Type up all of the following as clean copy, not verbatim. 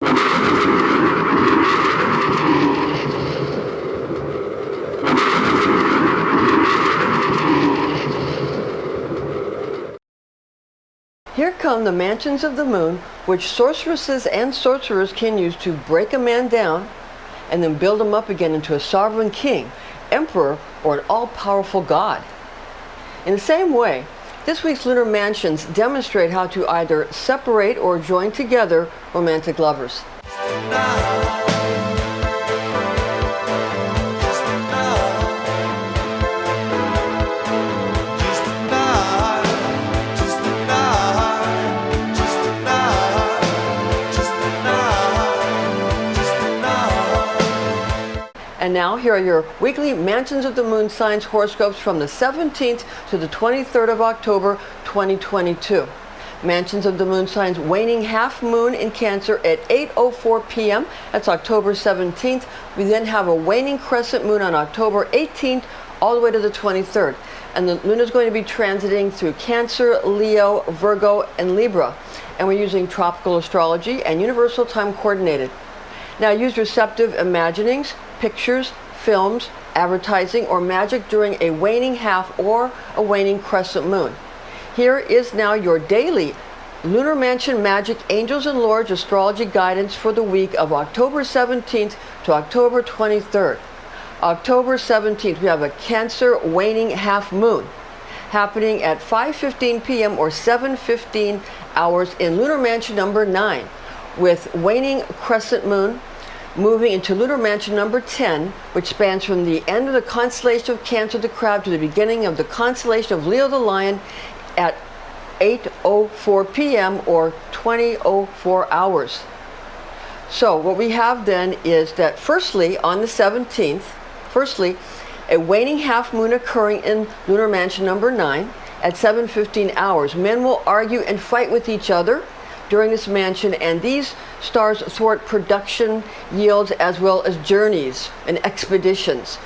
Here come the mansions of the moon, which sorceresses and sorcerers can use to break a man down and then build him up again into a sovereign king, emperor, or an all-powerful god. In the same way, this week's lunar mansions demonstrate how to either separate or join together romantic lovers. And now, here are your weekly Mansions of the Moon signs horoscopes from the 17th to the 23rd of October, 2022. Mansions of the Moon signs waning half moon in Cancer at 8:04 p.m. That's October 17th. We then have a waning crescent moon on October 18th all the way to the 23rd. And the moon is going to be transiting through Cancer, Leo, Virgo, and Libra. And we're using tropical astrology and universal time coordinated. Now, use receptive imaginings, pictures, films, advertising, or magic during a waning half or a waning crescent moon. Here is now your daily Lunar Mansion Magic Angels and Lords astrology guidance for the week of October 17th to October 23rd. October 17th, we have a Cancer waning half moon happening at 5:15 p.m. or 7:15 hours in Lunar Mansion number 9, with waning crescent moon moving into Lunar Mansion number 10, which spans from the end of the constellation of Cancer the Crab to the beginning of the constellation of Leo the Lion at 8:04 p.m. or 20:04 hours. So what we have then is that firstly, on the 17th, a waning half moon occurring in Lunar Mansion number 9 at 7:15 hours. Men will argue and fight with each other during this mansion, and these stars thwart production yields as well as journeys and expeditions.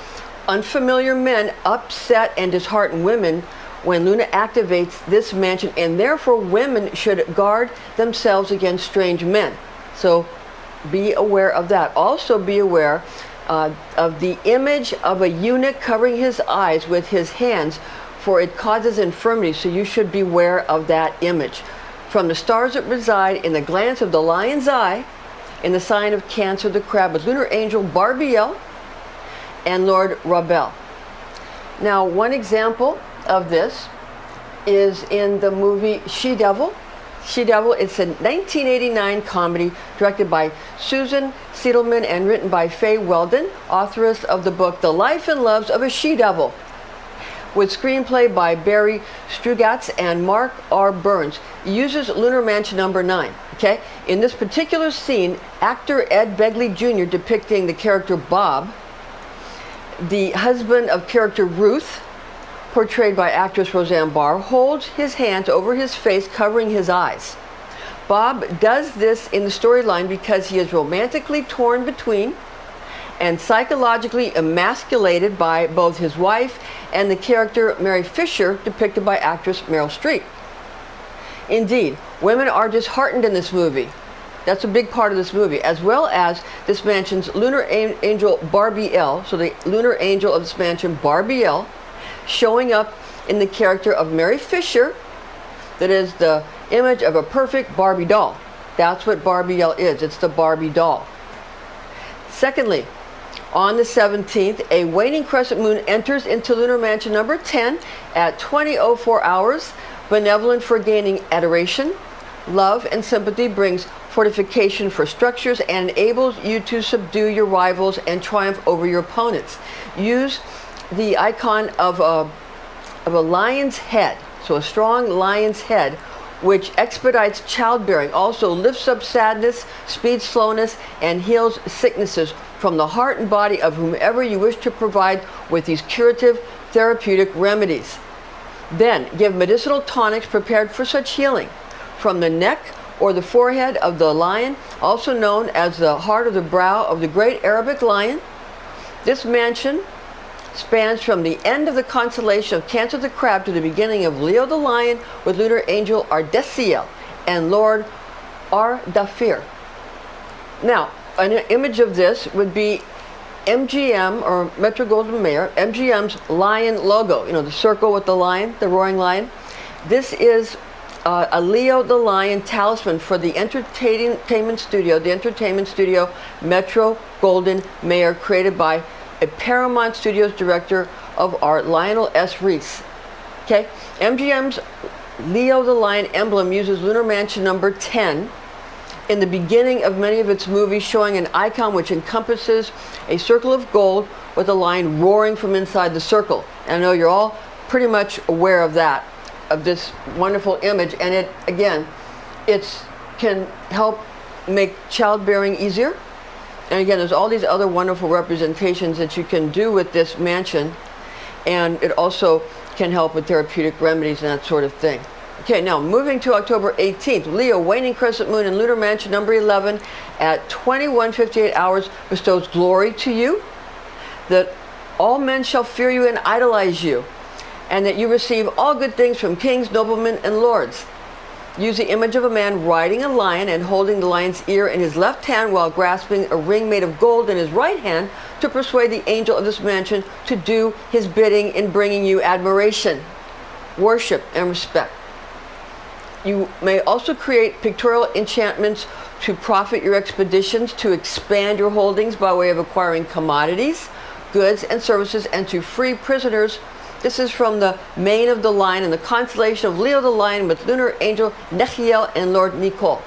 Unfamiliar men upset and dishearten women when Luna activates this mansion, and therefore women should guard themselves against strange men. So be aware of that. Also be aware of the image of a eunuch covering his eyes with his hands, for it causes infirmity, so you should beware of that image. From the stars that reside in the glance of the lion's eye, in the sign of Cancer the Crab, with lunar angel Barbiel and Lord Rabel. Now, one example of this is in the movie She-Devil. She-Devil, it's a 1989 comedy directed by Susan Siedelman and written by Faye Weldon, authoress of the book The Life and Loves of a She-Devil, with screenplay by Barry Strugatz and Mark R. Burns. It uses Lunar Mansion number 9. Okay? In this particular scene, actor Ed Begley Jr., depicting the character Bob, the husband of character Ruth, portrayed by actress Roseanne Barr, holds his hands over his face, covering his eyes. Bob does this in the storyline because he is romantically torn between and psychologically emasculated by both his wife and the character Mary Fisher, depicted by actress Meryl Streep. Indeed, women are disheartened in this movie. That's a big part of this movie, as well as this mansion's lunar angel Barbiel, so the lunar angel of this mansion, Barbiel, showing up in the character of Mary Fisher, that is the image of a perfect Barbie doll. That's what Barbiel is. It's the Barbie doll. Secondly, on the 17th, a waning crescent moon enters into Lunar Mansion number 10 at 20:04 hours. Benevolent for gaining adoration, love, and sympathy, brings fortification for structures, and enables you to subdue your rivals and triumph over your opponents. Use the icon of a lion's head, so a strong lion's head, which expedites childbearing, also lifts up sadness, speeds slowness, and heals sicknesses from the heart and body of whomever you wish to provide with these curative therapeutic remedies. Then give medicinal tonics prepared for such healing from the neck or the forehead of the lion, also known as the heart of the brow of the great Arabic lion. This mansion spans from the end of the constellation of Cancer the Crab to the beginning of Leo the Lion, with lunar angel Ardesiel and Lord Ardafir. Now, an image of this would be MGM, or Metro Goldwyn Mayer, MGM's lion logo. You know, the circle with the lion, the roaring lion. This is a Leo the Lion talisman for the entertainment studio Metro Goldwyn Mayer, created by a Paramount Studios director of art, Lionel S. Reese. Okay, MGM's Leo the Lion emblem uses lunar mansion number 10 in the beginning of many of its movies, showing an icon which encompasses a circle of gold with a lion roaring from inside the circle. And I know you're all pretty much aware of that, of this wonderful image, and it, again, can help make childbearing easier. And again, there's all these other wonderful representations that you can do with this mansion, and it also can help with therapeutic remedies and that sort of thing. Okay, now moving to October 18th, Leo, waning crescent moon in lunar mansion number 11 at 21:58 hours bestows glory to you, that all men shall fear you and idolize you, and that you receive all good things from kings, noblemen, and lords. Use the image of a man riding a lion and holding the lion's ear in his left hand while grasping a ring made of gold in his right hand to persuade the angel of this mansion to do his bidding in bringing you admiration, worship, and respect. You may also create pictorial enchantments to profit your expeditions, to expand your holdings by way of acquiring commodities, goods, and services, and to free prisoners. This is from the mane of the lion and the constellation of Leo the Lion with lunar angel Nechiel and Lord Nicole.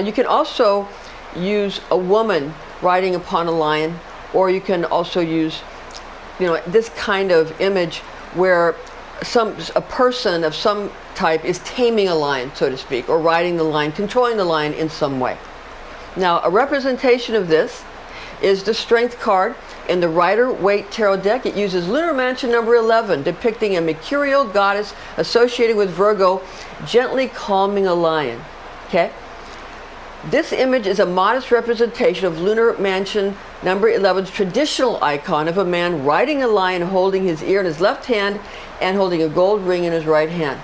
You can also use a woman riding upon a lion, or you can also use, this kind of image where a person of some type is taming a lion, so to speak, or riding the lion, controlling the lion in some way. Now, a representation of this is the Strength card in the Rider-Waite Tarot deck. It uses lunar mansion number 11, depicting a mercurial goddess associated with Virgo, gently calming a lion. Okay? This image is a modest representation of lunar mansion number 11's traditional icon of a man riding a lion, holding his ear in his left hand and holding a gold ring in his right hand.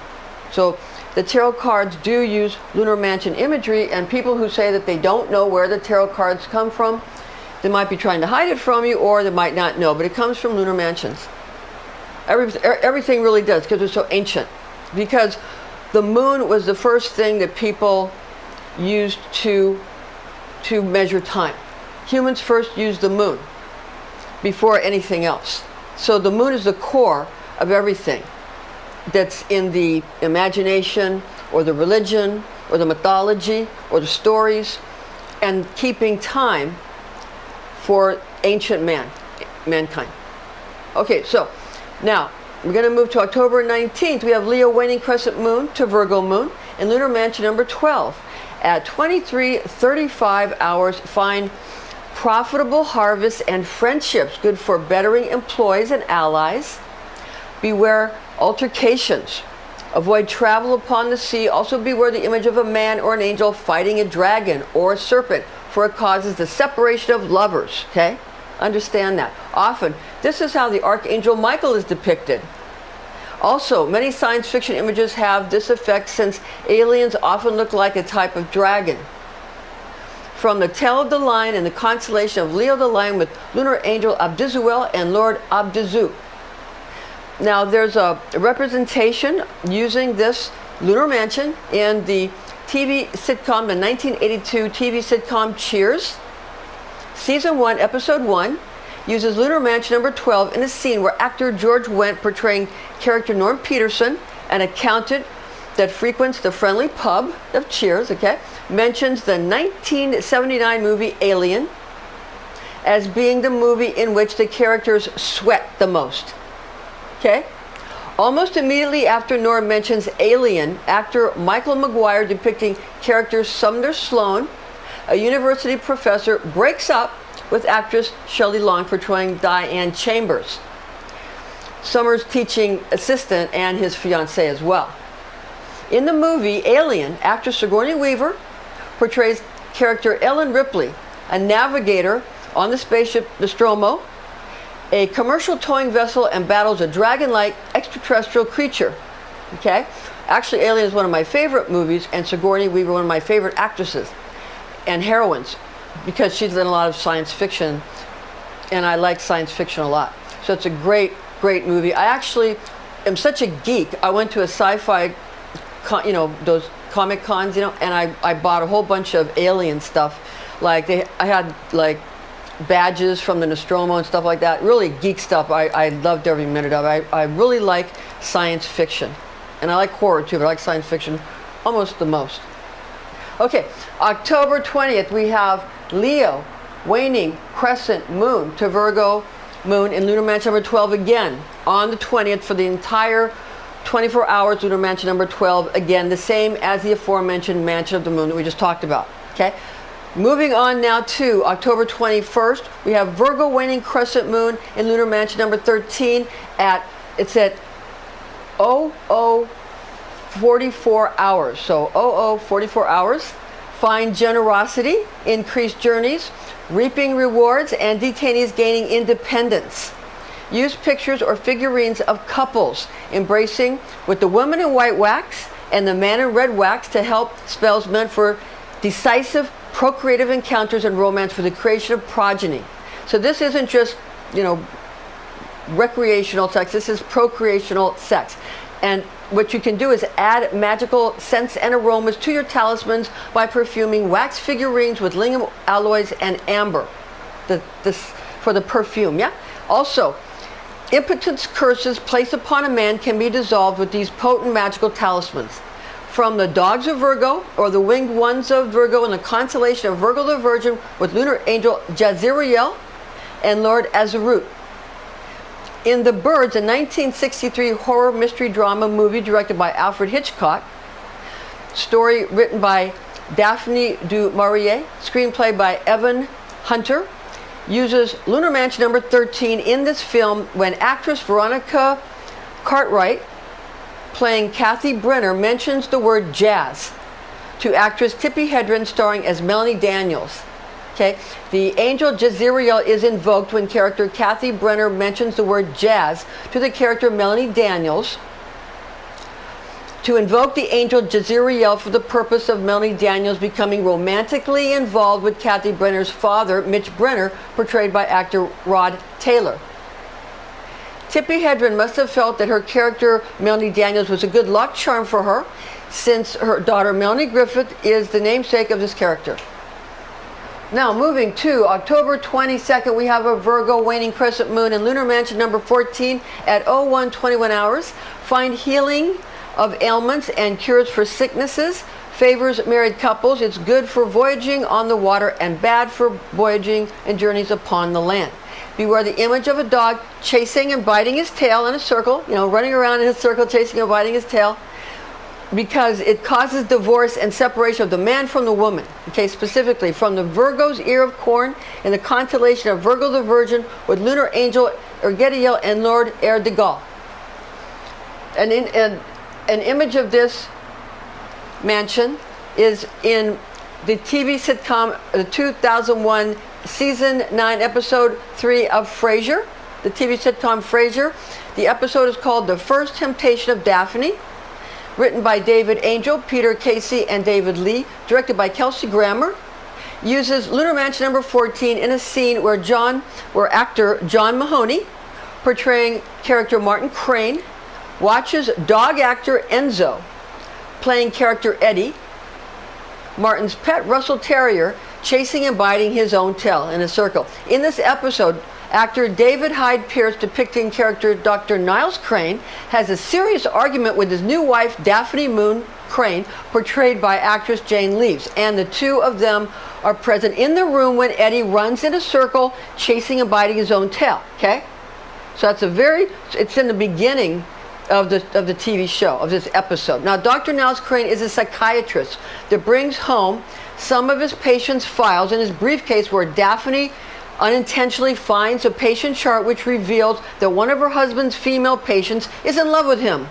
So the tarot cards do use lunar mansion imagery, and people who say that they don't know where the tarot cards come from, they might be trying to hide it from you, or they might not know, but it comes from lunar mansions. Everything really does, because it's so ancient. Because the moon was the first thing that people used to measure time. Humans first used the moon before anything else. So the moon is the core of everything that's in the imagination, or the religion, or the mythology, or the stories, and keeping time for ancient mankind. Okay, so now we're going to move to October 19th. We have Leo waning crescent moon to Virgo moon in lunar mansion number 12 at 23:35 hours. Find profitable harvests and friendships, good for bettering employees and allies. Beware altercations. Avoid travel upon the sea. Also beware the image of a man or an angel fighting a dragon or a serpent, for it causes the separation of lovers. Okay? Understand that. Often, this is how the Archangel Michael is depicted. Also, many science fiction images have this effect, since aliens often look like a type of dragon. From the tail of the lion in the constellation of Leo the Lion with lunar angel Abdizuel and Lord Abdizu. Now, there's a representation using this lunar mansion in the TV sitcom, the 1982 TV sitcom Cheers. Season 1, Episode 1, uses lunar mansion number 12 in a scene where actor George Wendt, portraying character Norm Peterson, an accountant that frequents the friendly pub of Cheers, okay, mentions the 1979 movie Alien as being the movie in which the characters sweat the most. Okay? Almost immediately after Norm mentions Alien, actor Michael McGuire, depicting character Sumner Sloan, a university professor, breaks up with actress Shelley Long, portraying Diane Chambers, Summer's teaching assistant and his fiancée as well. In the movie Alien, actress Sigourney Weaver portrays character Ellen Ripley, a navigator on the spaceship Nostromo, a commercial towing vessel, and battles a dragon-like extraterrestrial creature. Okay? Actually, Alien is one of my favorite movies, and Sigourney Weaver one of my favorite actresses. and heroines, because she's in a lot of science fiction, and I like science fiction a lot. So it's a great, great movie. I actually am such a geek. I went to a sci-fi, those Comic Cons, and I bought a whole bunch of alien stuff. Like I had like badges from the Nostromo and stuff like that. Really geek stuff. I loved every minute of it. I really like science fiction. And I like horror too, but I like science fiction almost the most. Okay, October 20th, we have Leo, waning Crescent Moon to Virgo Moon in Lunar Mansion number 12 again on the 20th for the entire 24 hours. Lunar Mansion number 12, again, the same as the aforementioned Mansion of the Moon that we just talked about. Okay, moving on now to October 21st, we have Virgo waning Crescent Moon in Lunar Mansion number 13 it's at 0044 hours. So 0044 hours. Find generosity, increased journeys, reaping rewards, and detainees gaining independence. Use pictures or figurines of couples embracing with the woman in white wax and the man in red wax to help spells meant for decisive procreative encounters and romance for the creation of progeny. So this isn't just, recreational sex. This is procreational sex. And what you can do is add magical scents and aromas to your talismans by perfuming wax figurines with lingam alloys and amber for the perfume. Yeah. Also, impotence curses placed upon a man can be dissolved with these potent magical talismans. From the dogs of Virgo, or the winged ones of Virgo, in the constellation of Virgo the Virgin, with lunar angel Jazariel and Lord Azarut. In The Birds, a 1963 horror mystery drama movie directed by Alfred Hitchcock, story written by Daphne du Maurier, screenplay by Evan Hunter, uses Lunar Mansion number 13 in this film when actress Veronica Cartwright, playing Kathy Brenner, mentions the word jazz to actress Tippi Hedren, starring as Melanie Daniels. Okay, the angel Jazariel is invoked when character Kathy Brenner mentions the word jazz to the character Melanie Daniels, to invoke the angel Jazariel for the purpose of Melanie Daniels becoming romantically involved with Kathy Brenner's father, Mitch Brenner, portrayed by actor Rod Taylor. Tippi Hedren must have felt that her character Melanie Daniels was a good luck charm for her, since her daughter Melanie Griffith is the namesake of this character. Now, moving to October 22nd, we have a Virgo waning Crescent Moon in Lunar Mansion number 14 at 0121 hours. Find healing of ailments and cures for sicknesses. Favors married couples. It's good for voyaging on the water and bad for voyaging and journeys upon the land. Beware the image of a dog chasing and biting his tail in a circle, running around in a circle, chasing and biting his tail, because it causes divorce and separation of the man from the woman. Okay, specifically from the Virgo's ear of corn in the constellation of Virgo the Virgin with lunar angel Ergediel and Lord Erdegal. And an image of this mansion is in the TV sitcom, the 2001 season 9 episode 3 of Frasier, the TV sitcom Frasier. The episode is called The First Temptation of Daphne. Written by David Angel, Peter Casey, and David Lee, directed by Kelsey Grammer, uses Lunar Mansion number 14 in a scene where actor John Mahoney, portraying character Martin Crane, watches dog actor Enzo, playing character Eddie, Martin's pet Russell Terrier, chasing and biting his own tail in a circle. In this episode, actor David Hyde Pierce, depicting character Dr. Niles Crane, has a serious argument with his new wife, Daphne Moon Crane, portrayed by actress Jane Leaves. And the two of them are present in the room when Eddie runs in a circle, chasing and biting his own tail. Okay? So it's in the beginning of the TV show, of this episode. Now, Dr. Niles Crane is a psychiatrist that brings home some of his patients' files in his briefcase, where Daphne unintentionally finds a patient chart which reveals that one of her husband's female patients is in love with him.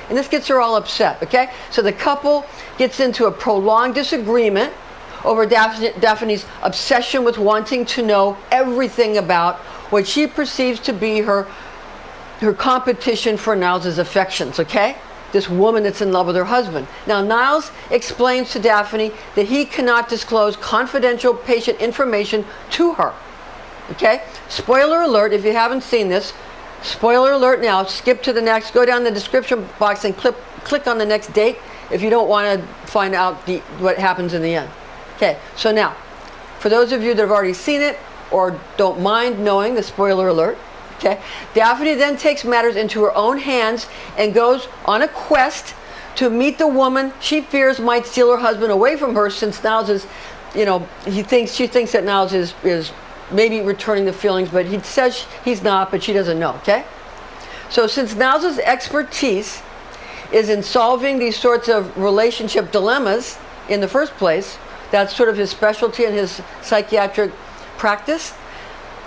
And this gets her all upset, okay? So the couple gets into a prolonged disagreement over Daphne's obsession with wanting to know everything about what she perceives to be her competition for Niles' affections, okay? this woman that's in love with her husband. Now, Niles explains to Daphne that he cannot disclose confidential patient information to her. Okay? Spoiler alert, if you haven't seen this, spoiler alert now, skip to the next, go down the description box and click on the next date if you don't want to find out what happens in the end. Okay, so now, for those of you that have already seen it or don't mind knowing the spoiler alert, okay, Daphne then takes matters into her own hands and goes on a quest to meet the woman she fears might steal her husband away from her, since Niles is, she thinks that Niles is maybe returning the feelings, but he says he's not, but she doesn't know, okay? So since Niles' expertise is in solving these sorts of relationship dilemmas in the first place, that's sort of his specialty in his psychiatric practice,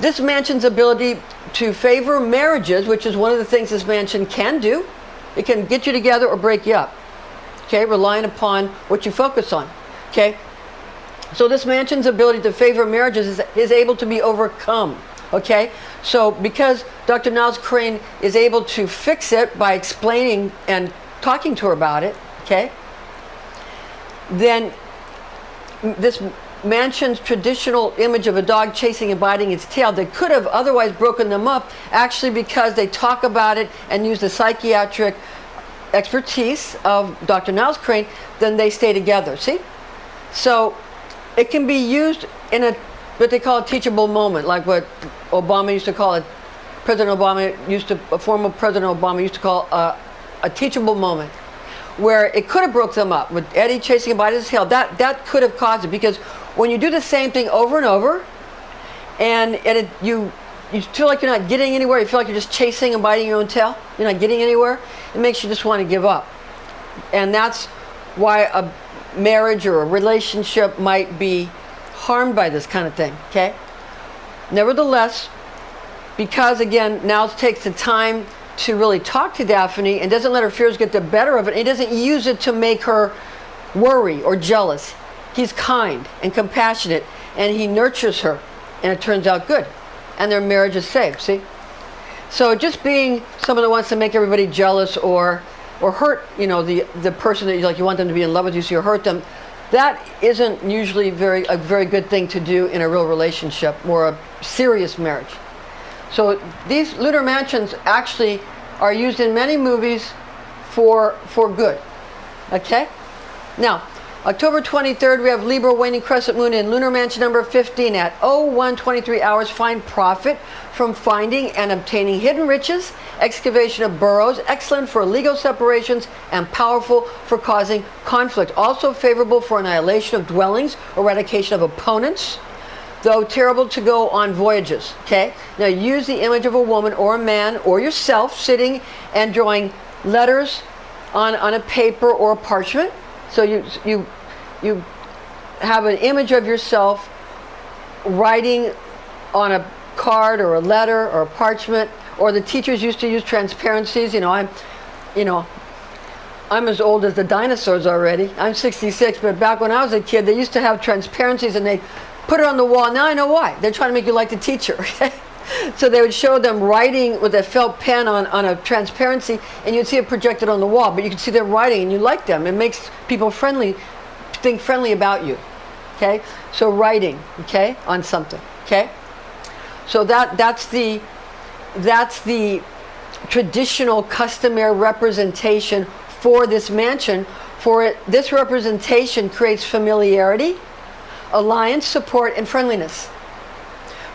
this mansion's ability to favor marriages, which is one of the things this mansion can do, it can get you together or break you up, okay, relying upon what you focus on, okay? So this mansion's ability to favor marriages is able to be overcome, okay? So because Dr. Niles Crane is able to fix it by explaining and talking to her about it, okay, then this mansion's traditional image of a dog chasing and biting its tail that could have otherwise broken them up, actually because they talk about it and use the psychiatric expertise of Dr. Niles Crane, then they stay together, see? So it can be used in what they call a teachable moment, like what Obama used to call it. Former President Obama used to call a teachable moment, where it could have broke them up with Eddie chasing and biting his tail. That could have caused it, because when you do the same thing over and over, and you feel like you're not getting anywhere, you feel like you're just chasing and biting your own tail, you're not getting anywhere, it makes you just want to give up. And that's why a marriage or a relationship might be harmed by this kind of thing, okay? Nevertheless, because again, Niles takes the time to really talk to Daphne and doesn't let her fears get the better of it, he doesn't use it to make her worry or jealous. He's kind and compassionate, and he nurtures her, and it turns out good, and their marriage is saved, see? So just being someone that wants to make everybody jealous or hurt, the person that you want them to be in love with you, so you hurt them, that isn't usually a very good thing to do in a real relationship or a serious marriage. So these lunar mansions actually are used in many movies for good, okay? Now, October 23rd, we have Libra waning crescent moon in lunar mansion number 15 at 01:23 hours. Find profit from finding and obtaining hidden riches. Excavation of burrows, excellent for legal separations and powerful for causing conflict. Also favorable for annihilation of dwellings, eradication of opponents, though terrible to go on voyages, okay? Now use the image of a woman or a man or yourself sitting and drawing letters on a paper or a parchment. So you have an image of yourself writing on a card or a letter or a parchment, or the teachers used to use transparencies. I'm as old as the dinosaurs already. I'm 66, but back when I was a kid, they used to have transparencies and they put it on the wall. Now I know why. They're trying to make you like the teacher. Okay? So they would show them writing with a felt pen on a transparency, and you'd see it projected on the wall, but you could see them writing and you like them. It makes people think friendly about you. Okay? So writing, okay, on something. Okay? So that's the traditional customary representation for this mansion. This representation creates familiarity, alliance, support, and friendliness.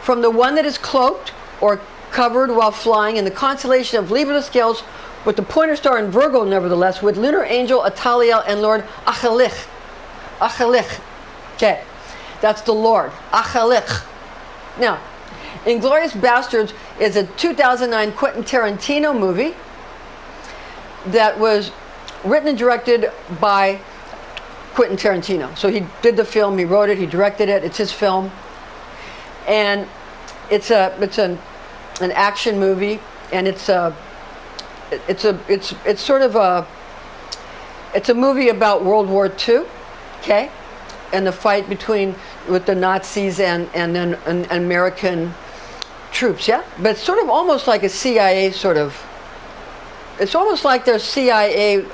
From the one that is cloaked or covered while flying in the constellation of Libra the Scales, with the pointer star in Virgo, nevertheless, with lunar angel Ataliel and Lord Achalich. Achalich. Okay, that's the Lord. Achalich. Now, Inglourious Bastards is a 2009 Quentin Tarantino movie that was written and directed by Quentin Tarantino. So he did the film, he wrote it, he directed it, it's his film. And it's an action movie, and it's a movie about World War II, okay? And the fight with the Nazis and American troops, yeah? But it's sort of almost like a CIA sort of, it's almost like there's CIA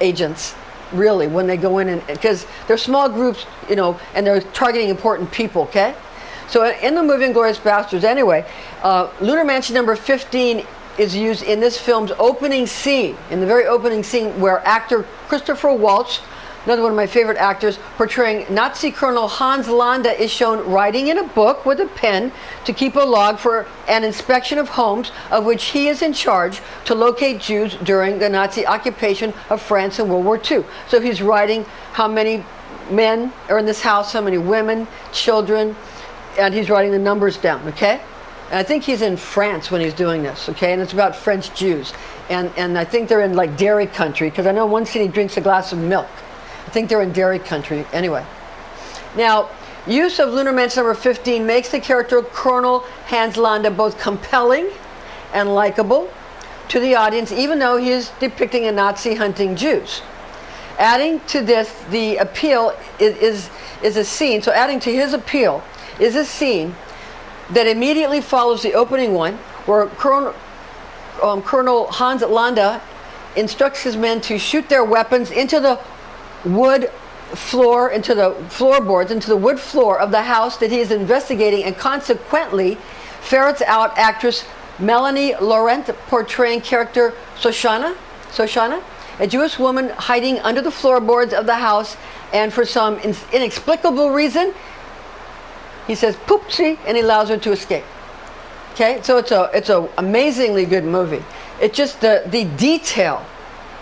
agents, really, when they go in, and because they're small groups, you know, and they're targeting important people, okay? So in the movie Inglourious Basterds, anyway, Lunar Mansion number 15 is used in this film's opening scene, in the very opening scene where actor Christopher Waltz, another one of my favorite actors, portraying Nazi Colonel Hans Landa, is shown writing in a book with a pen to keep a log for an inspection of homes of which he is in charge to locate Jews during the Nazi occupation of France in World War II. So he's writing how many men are in this house, how many women, children, and he's writing the numbers down, okay? And I think he's in France when he's doing this, okay? And it's about French Jews. And I think they're in like dairy country, because I know one scene he drinks a glass of milk. I think they're in dairy country. Anyway. Now, use of Lunar Mansion number 15 makes the character Colonel Hans Landa both compelling and likable to the audience, even though he is depicting a Nazi hunting Jews. Adding to this, the appeal is a scene, so adding to his appeal is a scene that immediately follows the opening one, where Colonel Hans Landa instructs his men to shoot their weapons into the wood floor, into the floorboards, into the wood floor of the house that he is investigating, and consequently ferrets out actress Melanie Laurent portraying character Shoshana, a Jewish woman hiding under the floorboards of the house, and for some inexplicable reason, he says poopsie, and he allows her to escape. Okay, so it's a amazingly good movie. It's just the detail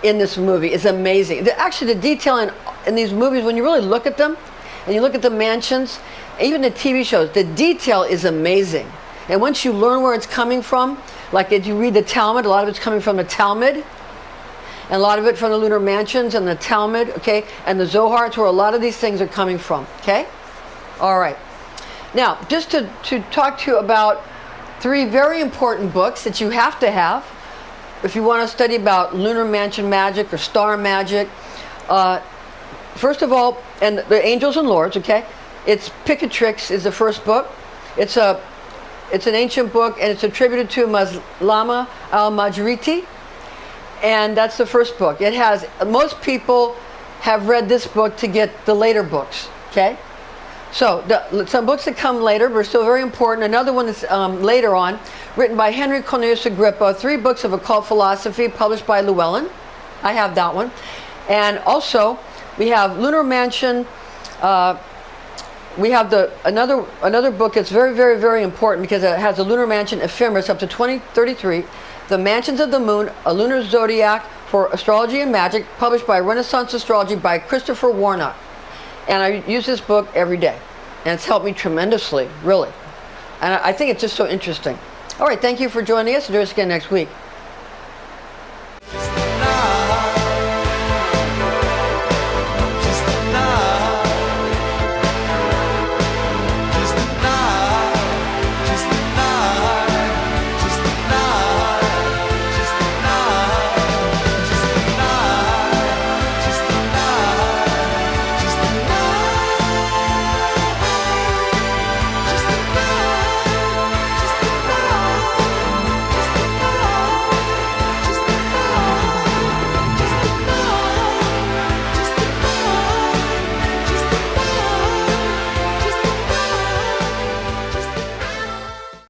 in this movie is amazing. Actually, the detail in these movies, when you really look at them, and you look at the mansions, even the TV shows, the detail is amazing. And once you learn where it's coming from, like if you read the Talmud, a lot of it's coming from the Talmud, and a lot of it from the Lunar Mansions and the Talmud, okay, and the Zohar, it's where a lot of these things are coming from, okay? All right. Now, just to talk to you about 3 very important books that you have to have if you want to study about lunar mansion magic or star magic. First of all, and the Angels and Lords, okay? It's Picatrix is the first book. It's an ancient book, and it's attributed to Maslama al-Majriti, and that's the first book. It has, most people have read this book to get the later books, okay? So some books that come later but are still very important. Another one that's later on, written by Henry Cornelius Agrippa, 3 books of occult philosophy published by Llewellyn. I have that one. And also we have Lunar Mansion. We have another book that's very, very, very important because it has the Lunar Mansion Ephemeris up to 2033, The Mansions of the Moon, a Lunar Zodiac for Astrology and Magic, published by Renaissance Astrology by Christopher Warnock. And I use this book every day, and it's helped me tremendously, really. And I think it's just so interesting. All right, thank you for joining us. Join us again next week.